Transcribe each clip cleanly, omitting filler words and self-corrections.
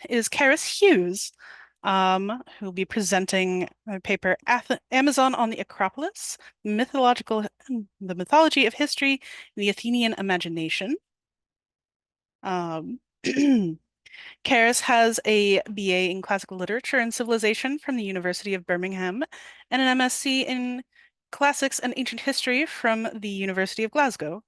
is Carys Hughes, who will be presenting a paper, Amazon on the Acropolis, the Mythology of History in the Athenian Imagination. Um, Carys has a BA in Classical Literature and Civilization from the University of Birmingham and an MSc in Classics and Ancient History from the University of Glasgow.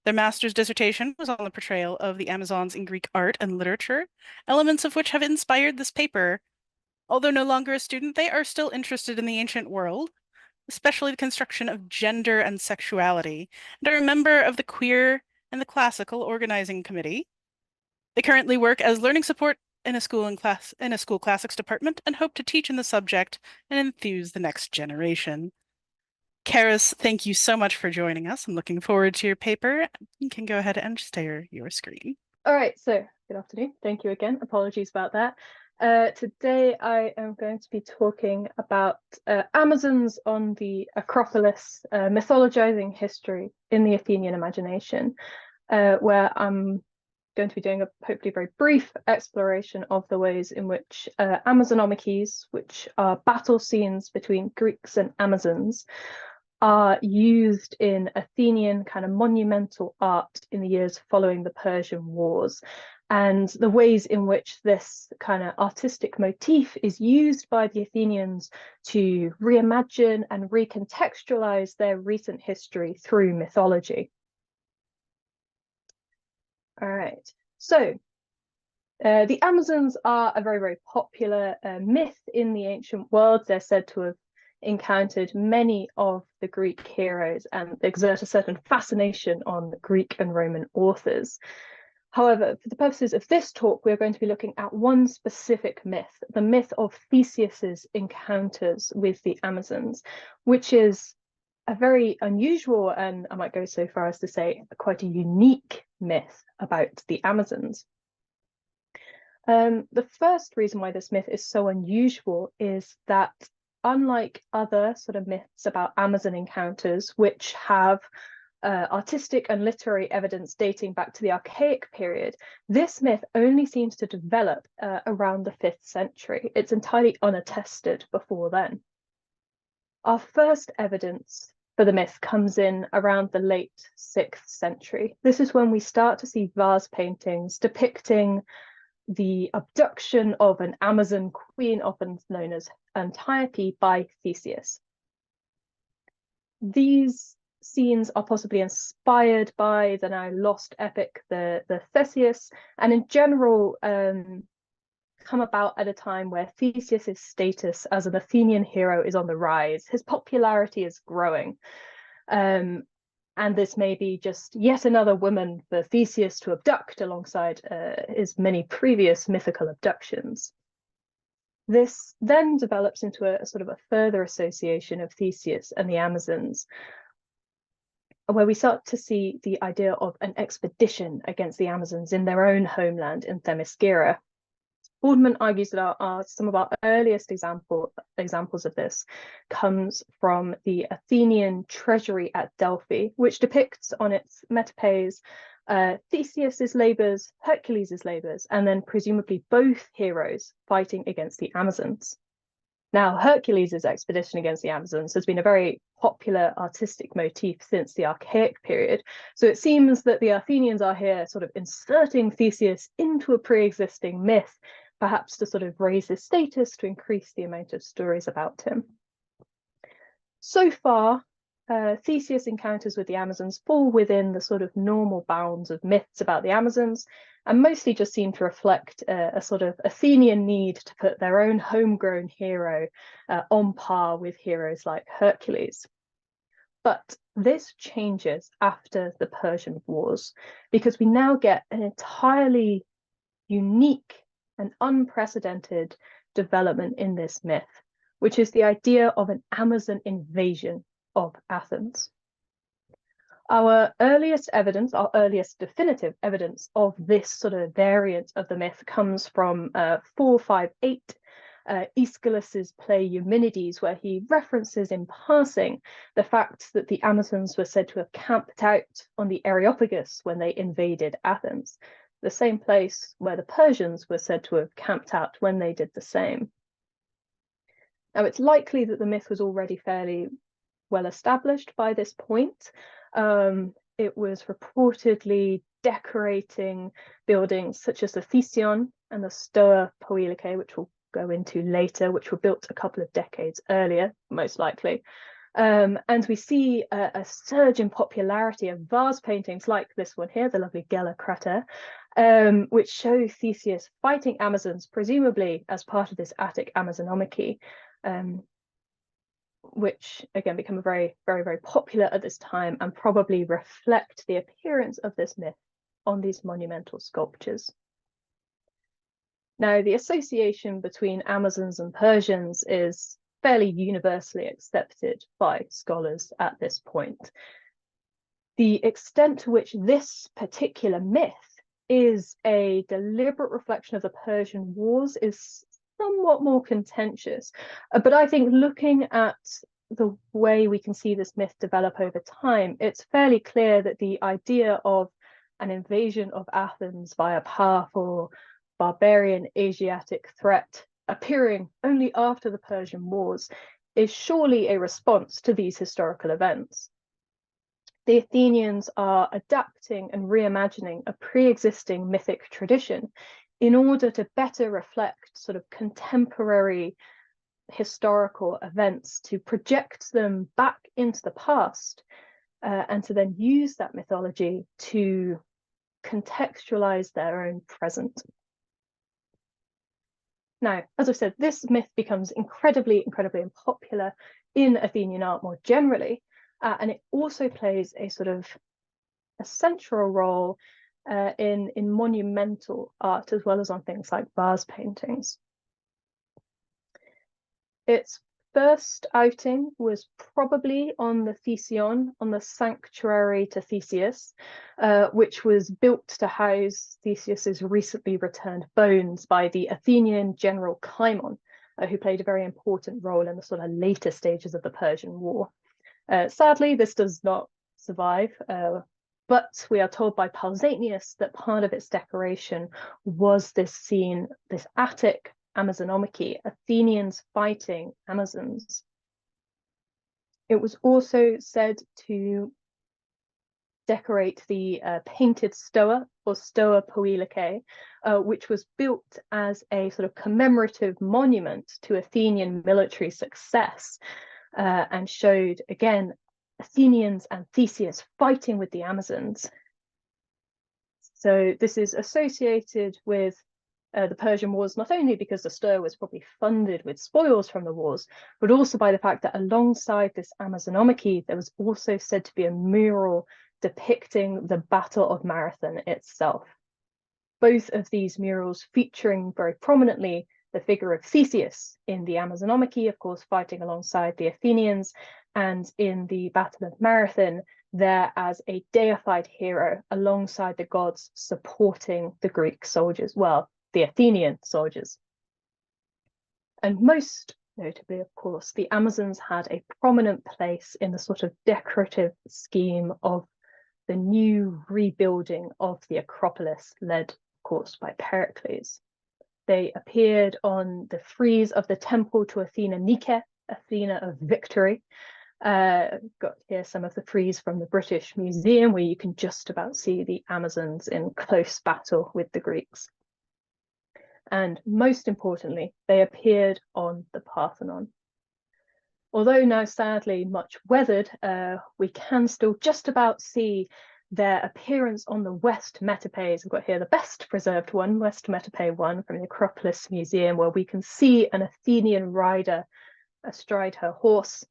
Their master's dissertation was on the portrayal of the Amazons in Greek art and literature, elements of which have inspired this paper. Although no longer a student, they are still interested in the ancient world, especially the construction of gender and sexuality, and are a member of the Queer and the Classical Organizing Committee. They currently work as learning support in a school classics department and hope to teach in the subject and enthuse the next generation. Carys, thank you so much for joining us. I'm looking forward to your paper. You can go ahead and share your screen. All right, so good afternoon. Thank you again. Apologies about that. Today I am going to be talking about Amazons on the Acropolis, mythologizing history in the Athenian imagination, where I'm going to be doing a hopefully very brief exploration of the ways in which Amazonomichies, which are battle scenes between Greeks and Amazons, are used in Athenian kind of monumental art in the years following the Persian Wars, and the ways in which this kind of artistic motif is used by the Athenians to reimagine and recontextualize their recent history through mythology. All right, so the Amazons are a very, very popular myth in the ancient world. They're said to have encountered many of the Greek heroes and exert a certain fascination on Greek and Roman authors. However, for the purposes of this talk, we're going to be looking at one specific myth, the myth of Theseus's encounters with the Amazons, which is a very unusual, and I might go so far as to say quite a unique myth about the Amazons. The first reason why this myth is so unusual is that, unlike other sort of myths about Amazon encounters, which have artistic and literary evidence dating back to the Archaic period, this myth only seems to develop around the 5th century. It's entirely unattested before then. Our first evidence for the myth comes in around the late 6th century. This is when we start to see vase paintings depicting the abduction of an Amazon queen, often known as Antiope, by Theseus. These scenes are possibly inspired by the now lost epic, the Theseus, and in general come about at a time where Theseus's status as an Athenian hero is on the rise. His popularity is growing. And this may be just yet another woman for Theseus to abduct alongside his many previous mythical abductions. This then develops into a sort of a further association of Theseus and the Amazons, where we start to see the idea of an expedition against the Amazons in their own homeland in Themyscira. Boardman argues that some of our earliest examples of this comes from the Athenian treasury at Delphi, which depicts on its metopes Theseus's labours, Hercules' labours, and then presumably both heroes fighting against the Amazons. Now, Hercules' expedition against the Amazons has been a very popular artistic motif since the Archaic period. So it seems that the Athenians are here sort of inserting Theseus into a pre-existing myth, perhaps to sort of raise his status, to increase the amount of stories about him. So far, Theseus' encounters with the Amazons fall within the sort of normal bounds of myths about the Amazons, and mostly just seem to reflect a sort of Athenian need to put their own homegrown hero on par with heroes like Hercules. But this changes after the Persian Wars, because we now get an entirely unique and unprecedented development in this myth, which is the idea of an Amazon invasion of Athens. Our earliest definitive evidence of this sort of variant of the myth comes from 458, Aeschylus's play Eumenides, where he references in passing the fact that the Amazons were said to have camped out on the Areopagus when they invaded Athens. the same place where the Persians were said to have camped out when they did the same. Now, it's likely that the myth was already fairly well established by this point. It was reportedly decorating buildings such as the Thesion and the Stoa Poikiloe, which we'll go into later, which were built a couple of decades earlier, most likely. And we see a surge in popularity of vase paintings like this one here, the lovely Gela Crater, which show Theseus fighting Amazons, presumably as part of this Attic Amazonomachy, which again become very, very, very popular at this time and probably reflect the appearance of this myth on these monumental sculptures. Now, the association between Amazons and Persians is fairly universally accepted by scholars at this point. The extent to which this particular myth is a deliberate reflection of the Persian Wars is somewhat more contentious. But I think looking at the way we can see this myth develop over time, it's fairly clear that the idea of an invasion of Athens by a powerful barbarian Asiatic threat appearing only after the Persian Wars is surely a response to these historical events. The Athenians are adapting and reimagining a pre-existing mythic tradition in order to better reflect sort of contemporary historical events, to project them back into the past, and to then use that mythology to contextualize their own present. Now, as I said, this myth becomes incredibly unpopular in Athenian art more generally, and it also plays a sort of a central role in monumental art, as well as on things like vase paintings. Its first outing was probably on the Thesion, on the sanctuary to Theseus, which was built to house Theseus's recently returned bones by the Athenian general Cimon, who played a very important role in the sort of later stages of the Persian War. Sadly, this does not survive, but we are told by Pausanias that part of its decoration was this scene, this Attic Amazonomachy, Athenians fighting Amazons. It was also said to decorate the painted Stoa, or Stoa Poikiloe, which was built as a sort of commemorative monument to Athenian military success, and showed, again, Athenians and Theseus fighting with the Amazons. So this is associated with the Persian Wars, not only because the Stoa was probably funded with spoils from the wars, but also by the fact that alongside this Amazonomachy, there was also said to be a mural depicting the Battle of Marathon itself. Both of these murals featuring very prominently the figure of Theseus in the Amazonomachy, of course, fighting alongside the Athenians, and in the Battle of Marathon, there as a deified hero alongside the gods supporting the Greek soldiers, well, the Athenian soldiers. And most notably, of course, the Amazons had a prominent place in the sort of decorative scheme of the new rebuilding of the Acropolis, led, of course, by Pericles. They appeared on the frieze of the temple to Athena Nike, Athena of Victory. Got here some of the frieze from the British Museum, where you can just about see the Amazons in close battle with the Greeks. And most importantly, they appeared on the Parthenon. Although now sadly much weathered, we can still just about see their appearance on the West Metopes. We've got here the best preserved one, West Metope 1 from the Acropolis Museum, where we can see an Athenian rider astride her horse.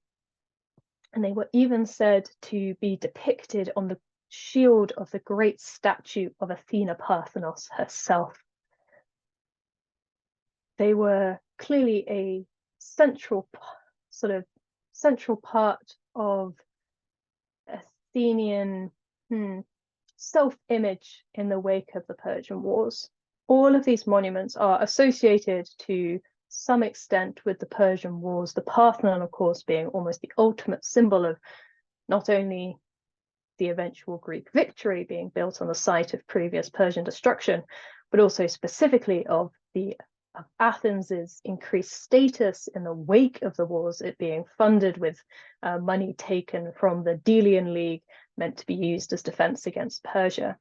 And they were even said to be depicted on the shield of the great statue of Athena Parthenos herself. They were clearly a central part of Athenian self-image in the wake of the Persian Wars. All of these monuments are associated to some extent with the Persian Wars, the Parthenon, of course, being almost the ultimate symbol of not only the eventual Greek victory being built on the site of previous Persian destruction, but also specifically of Athens's increased status in the wake of the wars, it being funded with money taken from the Delian League, meant to be used as defense against Persia.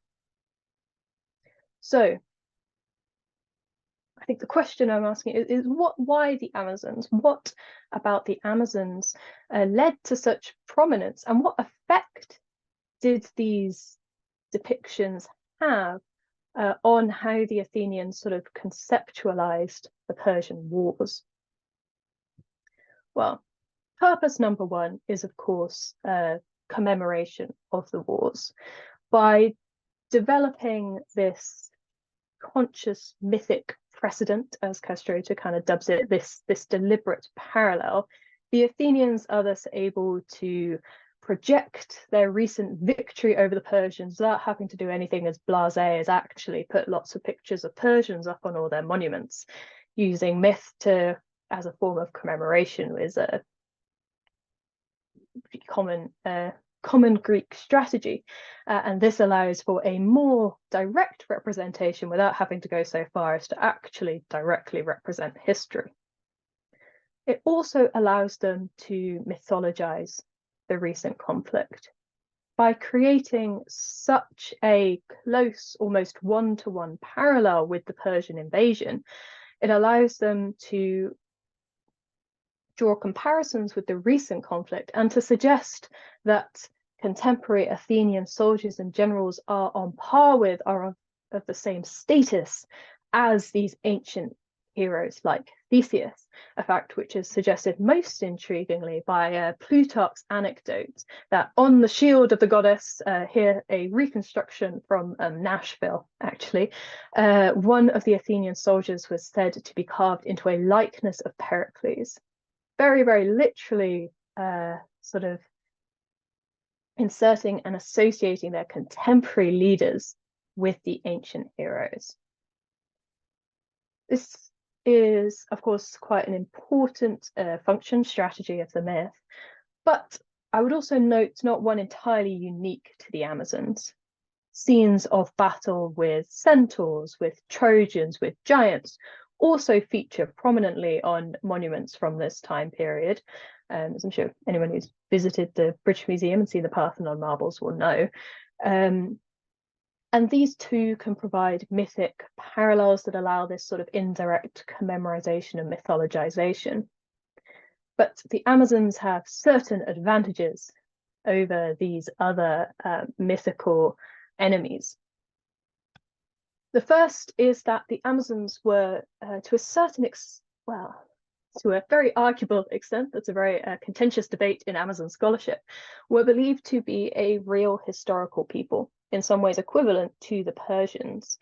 So I think the question I'm asking is why the Amazons? What about the Amazons led to such prominence, and what effect did these depictions have on how the Athenians sort of conceptualized the Persian wars? Well, purpose number one is, of course, commemoration of the wars. By developing this conscious mythic precedent, as Castrota kind of dubs it, this deliberate parallel, the Athenians are thus able to project their recent victory over the Persians without having to do anything as blasé as actually put lots of pictures of Persians up on all their monuments. Using myth as a form of commemoration is a common Greek strategy, and this allows for a more direct representation without having to go so far as to actually directly represent history. It also allows them to mythologize the recent conflict. By creating such a close, almost one-to-one parallel with the Persian invasion, it allows them to draw comparisons with the recent conflict and to suggest that contemporary Athenian soldiers and generals are on par with, are of the same status as these ancient heroes like Theseus, a fact which is suggested most intriguingly by Plutarch's anecdote that on the shield of the goddess, here a reconstruction from Nashville actually, one of the Athenian soldiers was said to be carved into a likeness of Pericles. Very, very literally sort of inserting and associating their contemporary leaders with the ancient heroes. This is, of course, quite an important function strategy of the myth, but I would also note not one entirely unique to the Amazons. Scenes of battle with centaurs, with Trojans, with giants also feature prominently on monuments from this time period. As I'm sure anyone who's visited the British Museum and seen the Parthenon marbles will know. And these two can provide mythic parallels that allow this sort of indirect commemorization and mythologization. But the Amazons have certain advantages over these other mythical enemies. The first is that the Amazons were, to a very arguable extent, that's a very contentious debate in Amazon scholarship, were believed to be a real historical people, in some ways equivalent to the Persians.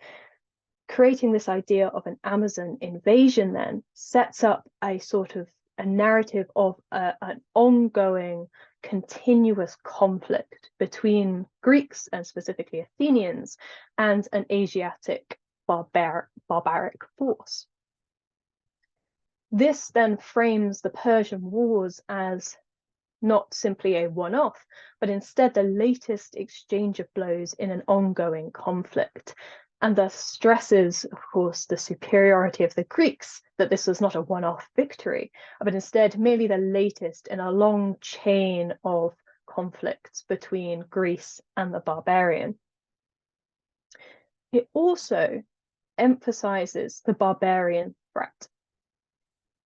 Creating this idea of an Amazon invasion then sets up a sort of a narrative of an ongoing, continuous conflict between Greeks and specifically Athenians and an Asiatic barbaric force. This then frames the Persian Wars as not simply a one-off, but instead the latest exchange of blows in an ongoing conflict, and thus stresses, of course, the superiority of the Greeks, that this was not a one-off victory, but instead merely the latest in a long chain of conflicts between Greece and the barbarian. It also emphasizes the barbarian threat.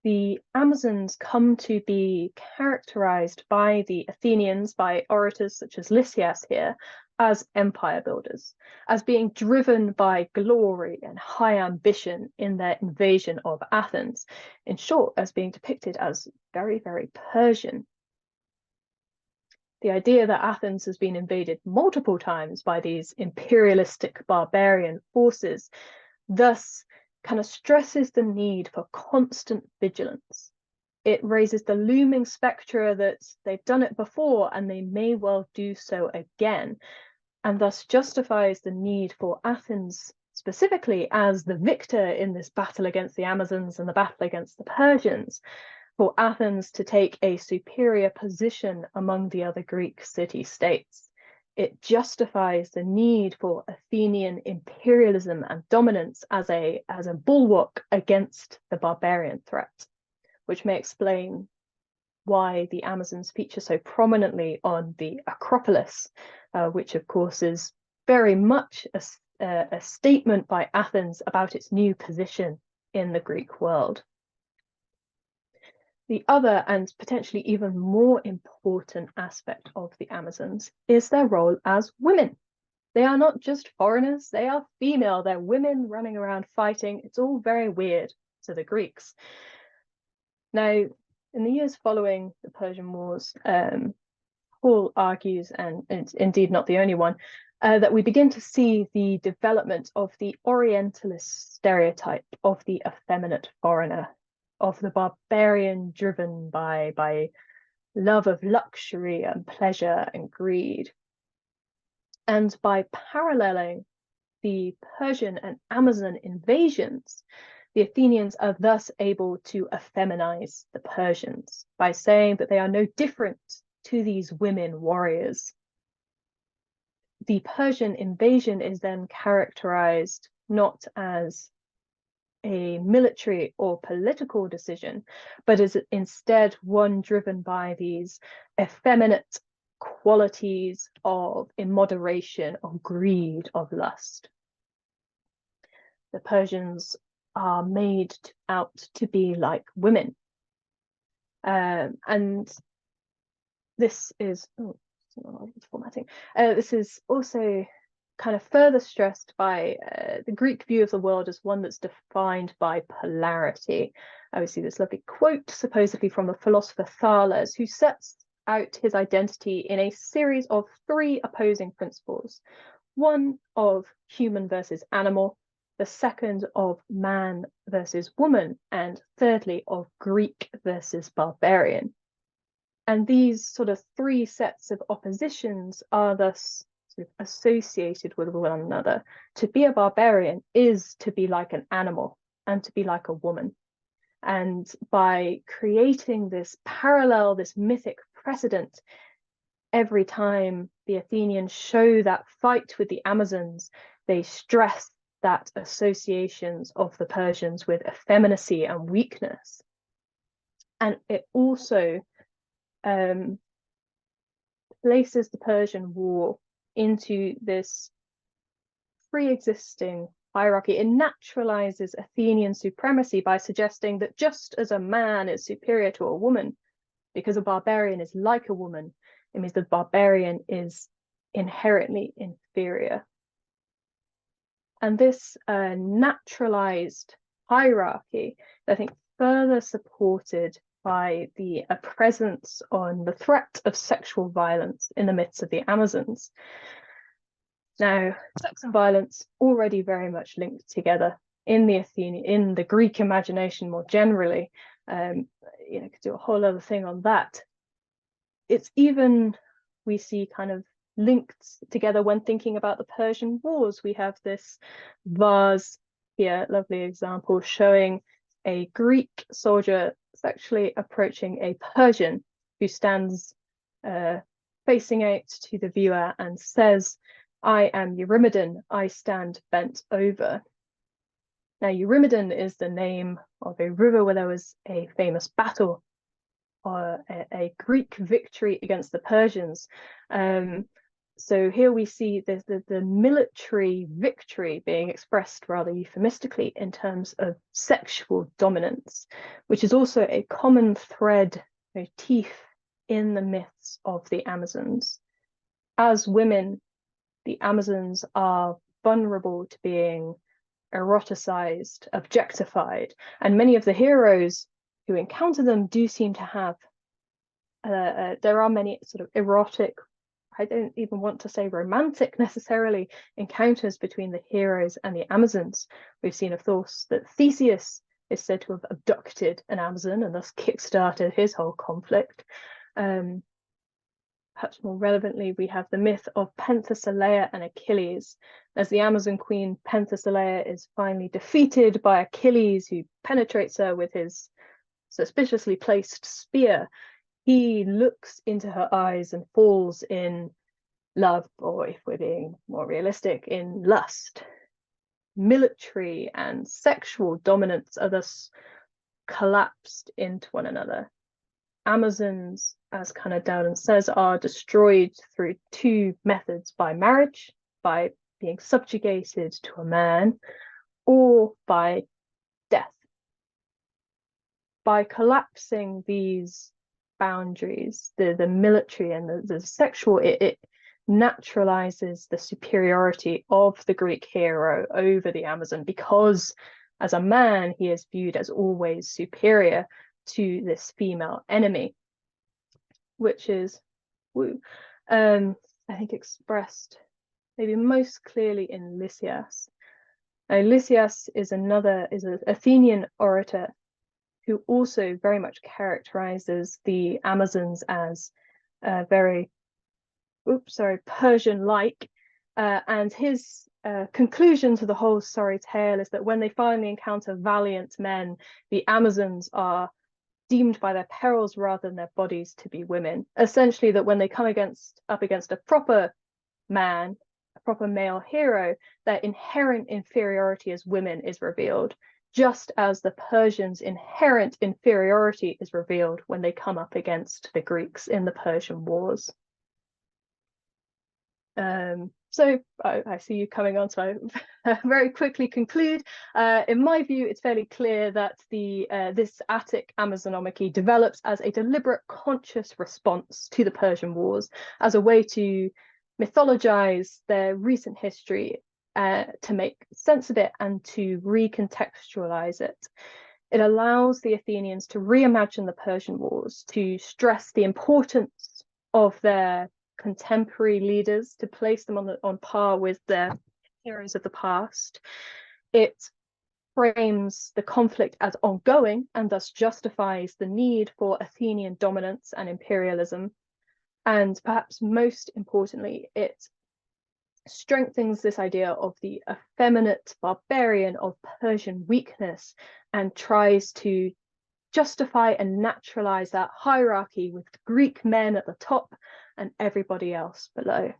The Amazons come to be characterized by the Athenians, by orators such as Lysias here, as empire builders, as being driven by glory and high ambition in their invasion of Athens. In short, as being depicted as very, very Persian. The idea that Athens has been invaded multiple times by these imperialistic barbarian forces, thus kind of stresses the need for constant vigilance. It raises the looming spectra that they've done it before and they may well do so again, and thus justifies the need for Athens specifically as the victor in this battle against the Amazons and the battle against the Persians, for Athens to take a superior position among the other Greek city-states. It justifies the need for Athenian imperialism and dominance as a bulwark against the barbarian threat, which may explain why the Amazons feature so prominently on the Acropolis, which of course is very much a statement by Athens about its new position in the Greek world. The other and potentially even more important aspect of the Amazons is their role as women. They are not just foreigners, they are female, they're women running around fighting. It's all very weird to the Greeks. Now, in the years following the Persian Wars, Paul argues, and it's indeed not the only one, that we begin to see the development of the Orientalist stereotype of the effeminate foreigner, of the barbarian driven by love of luxury and pleasure and greed. And by paralleling the Persian and Amazon invasions, the Athenians are thus able to effeminize the Persians by saying that they are no different to these women warriors. The Persian invasion is then characterized not as a military or political decision, but is instead one driven by these effeminate qualities of immoderation, of greed, of lust. The Persians are made out to be like women. And this is, formatting. This is also kind of further stressed by the Greek view of the world as one that's defined by polarity. We see this lovely quote, supposedly from the philosopher Thales, who sets out his identity in a series of 3 opposing principles. One of human versus animal, the second of man versus woman, and thirdly of Greek versus barbarian. And these sort of 3 sets of oppositions are thus sort of associated with one another. To be a barbarian is to be like an animal and to be like a woman. And by creating this parallel, this mythic precedent, every time the Athenians show that fight with the Amazons, they stress that associations of the Persians with effeminacy and weakness. And it also places the Persian War into this pre-existing hierarchy. It naturalizes Athenian supremacy by suggesting that just as a man is superior to a woman, because a barbarian is like a woman, it means the barbarian is inherently inferior. And this naturalized hierarchy, I think, further supported by the presence on the threat of sexual violence in the midst of the Amazons. Now, sex and violence already very much linked together in the Greek imagination more generally. Could do a whole other thing on that. It's even, we see kind of linked together when thinking about the Persian Wars. We have this vase here, lovely example, showing a Greek soldier sexually approaching a Persian who stands facing out to the viewer and says, "I am Eurymedon, I stand bent over." Now, Eurymedon is the name of a river where there was a famous battle, or a Greek victory against the Persians. So here we see the military victory being expressed rather euphemistically in terms of sexual dominance, which is also a common thread motif in the myths of the Amazons. As women, the Amazons are vulnerable to being eroticized, objectified, and many of the heroes who encounter them do seem to have, there are many sort of erotic, I don't even want to say romantic necessarily, encounters between the heroes and the Amazons. We've seen, of course, that Theseus is said to have abducted an Amazon and thus kickstarted his whole conflict. Perhaps more relevantly, we have the myth of Penthesilea and Achilles. As the Amazon queen, Penthesilea is finally defeated by Achilles, who penetrates her with his suspiciously placed spear. He looks into her eyes and falls in love, or if we're being more realistic, in lust. Military and sexual dominance are thus collapsed into one another. Amazons, as kind of Dowden says, are destroyed through two methods: by marriage, by being subjugated to a man, or by death. By collapsing these boundaries, the military and the sexual, it naturalizes the superiority of the Greek hero over the Amazon, because as a man, he is viewed as always superior to this female enemy, which is, I think, expressed maybe most clearly in Lysias. Now, Lysias is an Athenian orator who also very much characterizes the Amazons as very, Persian-like. And his conclusion to the whole sorry tale is that when they finally encounter valiant men, the Amazons are deemed by their perils rather than their bodies to be women. Essentially, that when they come up against a proper man, a proper male hero, their inherent inferiority as women is revealed, just as the Persians' inherent inferiority is revealed when they come up against the Greeks in the Persian Wars. So I see you coming on, so I very quickly conclude. In my view, it's fairly clear that this Attic Amazonomachy develops as a deliberate, conscious response to the Persian Wars, as a way to mythologize their recent history, to make sense of it and to recontextualize it. It allows the Athenians to reimagine the Persian Wars, to stress the importance of their contemporary leaders, to place them on par with their heroes of the past. It frames the conflict as ongoing and thus justifies the need for Athenian dominance and imperialism. And perhaps most importantly, it strengthens this idea of the effeminate barbarian, of Persian weakness, and tries to justify and naturalize that hierarchy with Greek men at the top and everybody else below.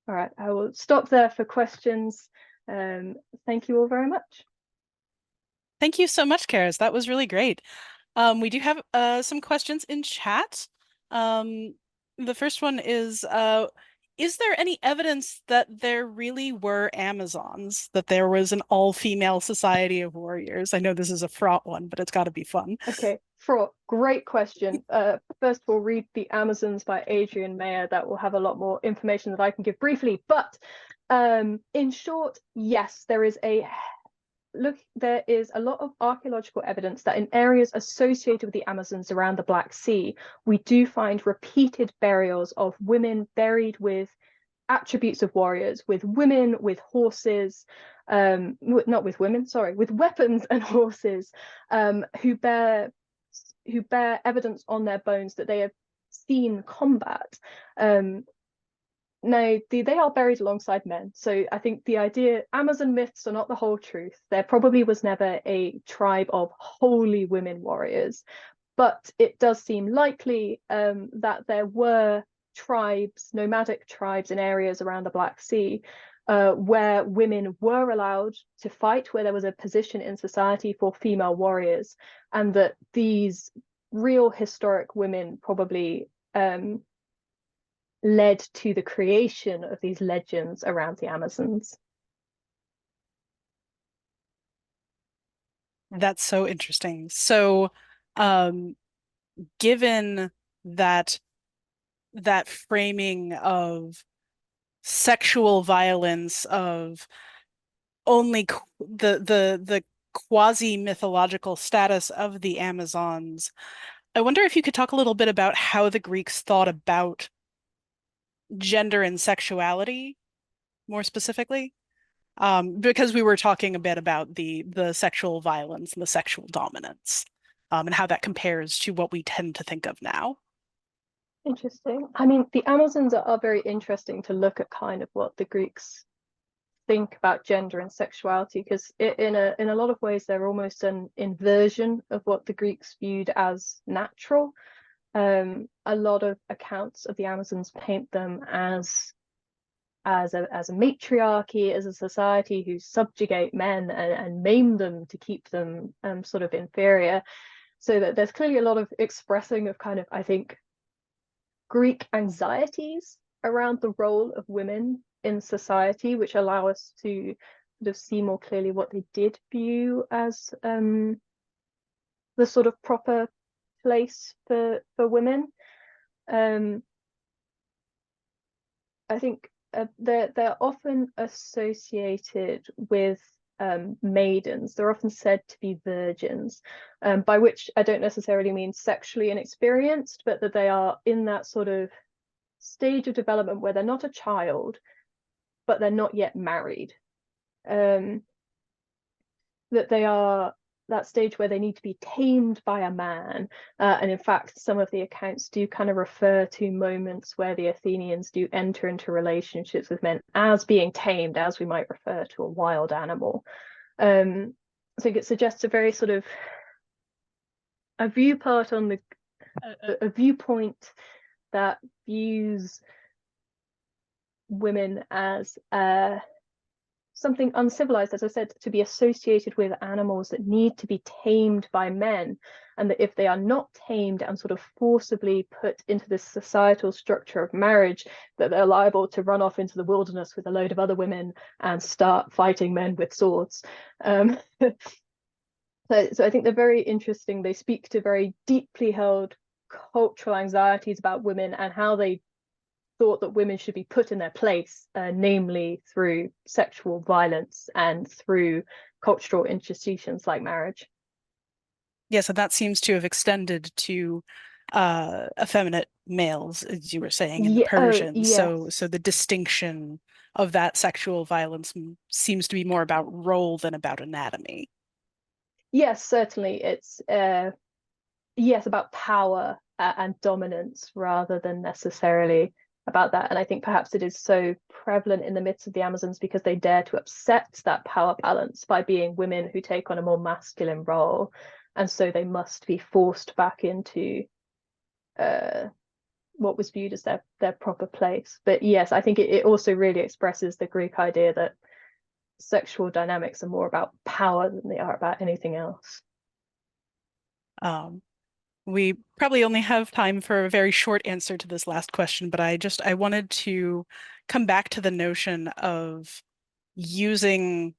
All right, I will stop there for questions. Thank you all very much. Thank you so much, Carys. That was really great. We do have some questions in chat. The first one is there any evidence that there really were Amazons, that there was an all-female society of warriors? I know this is a fraught one, but it's got to be fun. Okay, fraught. Great question. First we'll read The Amazons by Adrian Mayer. That will have a lot more information that I can give briefly. But in short, yes, there is a lot of archaeological evidence that in areas associated with the Amazons around the Black Sea, we do find repeated burials of women buried with attributes of warriors, with women, with horses, not with women, sorry, with weapons and horses, who bear evidence on their bones that they have seen combat. No, they are buried alongside men. So I think the idea, Amazon myths are not the whole truth. There probably was never a tribe of wholly women warriors, but it does seem likely that there were tribes, nomadic tribes in areas around the Black Sea, where women were allowed to fight, where there was a position in society for female warriors, and that these real historic women probably led to the creation of these legends around the Amazons. That's so interesting. So, given that framing of sexual violence, of only the quasi mythological status of the Amazons, I wonder if you could talk a little bit about how the Greeks thought about gender and sexuality more specifically. Because we were talking a bit about the sexual violence and the sexual dominance, and how that compares to what we tend to think of now. Interesting. I mean, the Amazons are very interesting to look at kind of what the Greeks think about gender and sexuality, because in a lot of ways they're almost an inversion of what the Greeks viewed as natural. A lot of accounts of the Amazons paint them as a matriarchy, as a society who subjugate men and maim them to keep them sort of inferior. So that there's clearly a lot of expressing of kind of, I think, Greek anxieties around the role of women in society, which allow us to sort of see more clearly what they did view as the sort of proper place for women. I think they're often associated with maidens. They're often said to be virgins, by which I don't necessarily mean sexually inexperienced, but that they are in that sort of stage of development where they're not a child, but they're not yet married. That they are that stage where they need to be tamed by a man. And in fact, some of the accounts do kind of refer to moments where the Athenians do enter into relationships with men as being tamed, as we might refer to a wild animal. So it suggests a very sort of a viewpoint on a viewpoint that views women as something uncivilized, as I said, to be associated with animals that need to be tamed by men, and that if they are not tamed and sort of forcibly put into this societal structure of marriage, that they're liable to run off into the wilderness with a load of other women and start fighting men with swords. So I think they're very interesting. They speak to very deeply held cultural anxieties about women and how they thought that women should be put in their place, namely through sexual violence and through cultural institutions like marriage. Yes, and that seems to have extended to effeminate males, as you were saying, in the Yeah, oh, Persians. So, yes. so the distinction of that sexual violence seems to be more about role than about anatomy. Yes, certainly. It's yes, about power and dominance rather than necessarily about that. And I think perhaps it is so prevalent in the myths of the Amazons because they dare to upset that power balance by being women who take on a more masculine role. And so they must be forced back into what was viewed as their proper place. But yes, I think it also really expresses the Greek idea that sexual dynamics are more about power than they are about anything else. Um, we probably only have time for a very short answer to this last question, but I wanted to come back to the notion of using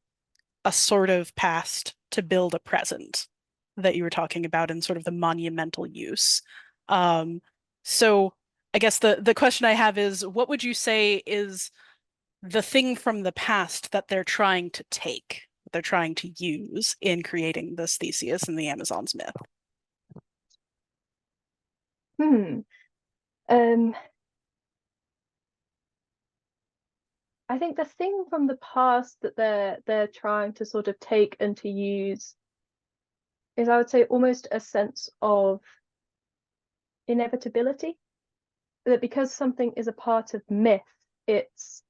a sort of past to build a present that you were talking about in sort of the monumental use. Um, so I guess the question I have is, what would you say is the thing from the past that they're trying to take, that they're trying to use in creating this Theseus and the Amazons myth? Hmm. Um, I think the thing from the past that they're trying to sort of take and to use is, I would say, almost a sense of inevitability. That because something is a part of myth, it's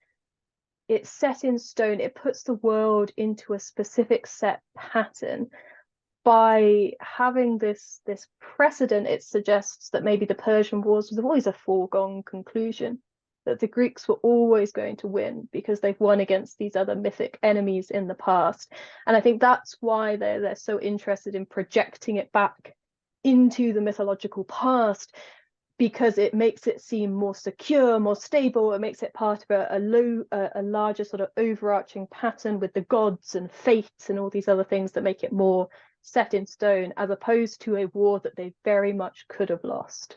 it's set in stone. It puts the world into a specific set pattern. By having this precedent, it suggests that maybe the Persian Wars was always a foregone conclusion, that the Greeks were always going to win because they've won against these other mythic enemies in the past. And I think that's why they're so interested in projecting it back into the mythological past, because it makes it seem more secure, more stable. It makes it part of a larger sort of overarching pattern with the gods and fates and all these other things that make it more set in stone, as opposed to a war that they very much could have lost.